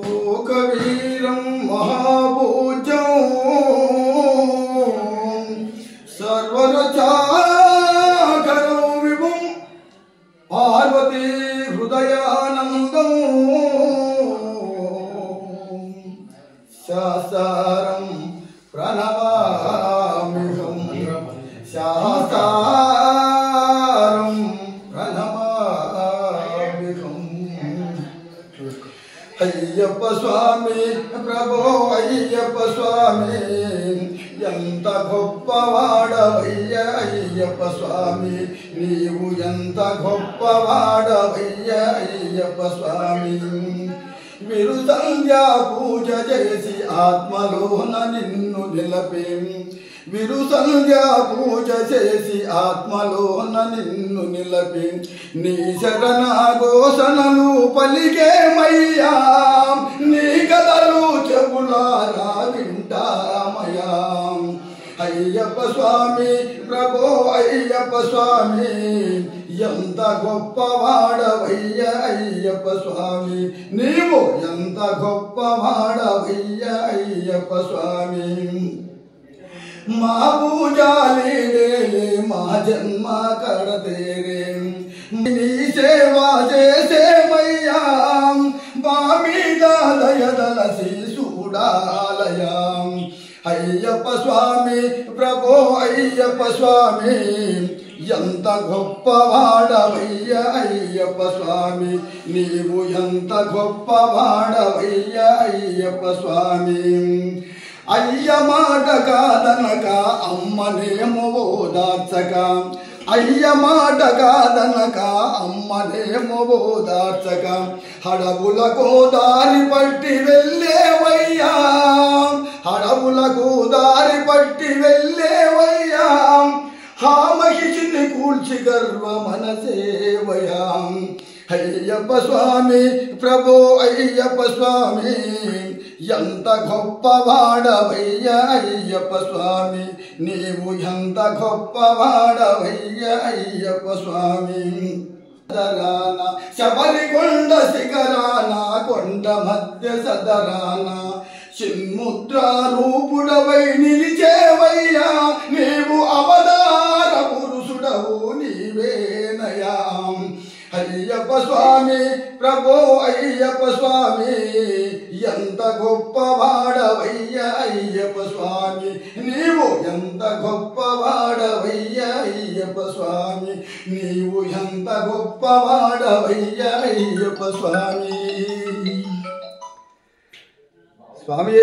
लोकवीरं महाभूजं सर्वरचाकरं विभुं पार्वती हृदयानन्दं शास्त्रं प्रणमाम्यहं शास्त्रं प्रणमाम्यहं अय्यप्प स्वामी प्रभो अय्यप्प स्वामी ఎంత గొప్పవాడవయ్య అయ్యప్ప స్వామి నీవు ఎంత గొప్పవాడవయ్య అయ్యప్ప స్వామి విరుసంధ్యా పూజ చేసి ఆత్మలోన నిన్ను నిలపే విరుసంధ్యా పూజ చేసి ఆత్మలోన నిన్ను నిలపే నీ శరణ ఘోషణలు పలికేమయ్యా నీ కథలు చెవులారా వింటామయ్యా అయ్యప్ప స్వామి ప్రభో అయ్యప్ప స్వామి ఎంత గొప్పవాడవయ్య అయ్యప్ప స్వామి నీవు ఎంత గొప్పవాడవయ్య అయ్యప్ప స్వామి మా పూజాలి మా జన్మ కడతేరే నీ సేవా చేసేమయ్యా మా మీద దయదలసి చూడాలయా అయ్యప్ప స్వామి ప్రభో అయ్యప్ప స్వామి ఎంత గొప్పవాడవయ్య అయ్యప్ప స్వామి నీవు ఎంత గొప్పవాడవయ్య అయ్యప్ప స్వామి అయ్య మాట కాదనక అమ్మనేమో ఓదార్చక అయ్య మాట కాదనక అమ్మనేమో ఓదార్చక హడవులకు దారి పట్టి వెళ్ళేవయ్యా హడవులకు దారి పట్టి వెళ్ళేవయ్యా హా మహిషిని కూల్చి గర్వ మనసేవయా అయ్యప్ప స్వామి ప్రభో అయ్యప్ప స్వామి ఎంత గొప్పవాడవయ్య అయ్యప్ప స్వామి నీవు ఎంత గొప్పవాడవయ్య అయ్యప్ప స్వామి సదరాన శబరికొండ శిఖరాన కొండ మధ్య సదరాన చిన్ముద్రారూపుడవై నిలిచేవయ్యా నీవు అవతార పురుషుడవు నీవేనయా అయ్యప్ప స్వామి ప్రభో అయ్యప్ప స్వామి ఎంత గొప్పవాడవయ్య అయ్యప్ప స్వామి నీవు ఎంత గొప్పవాడవయ్య అయ్యప్ప స్వామి నీవు ఎంత గొప్పవాడవయ్య అయ్యప్ప స్వామి స్వామి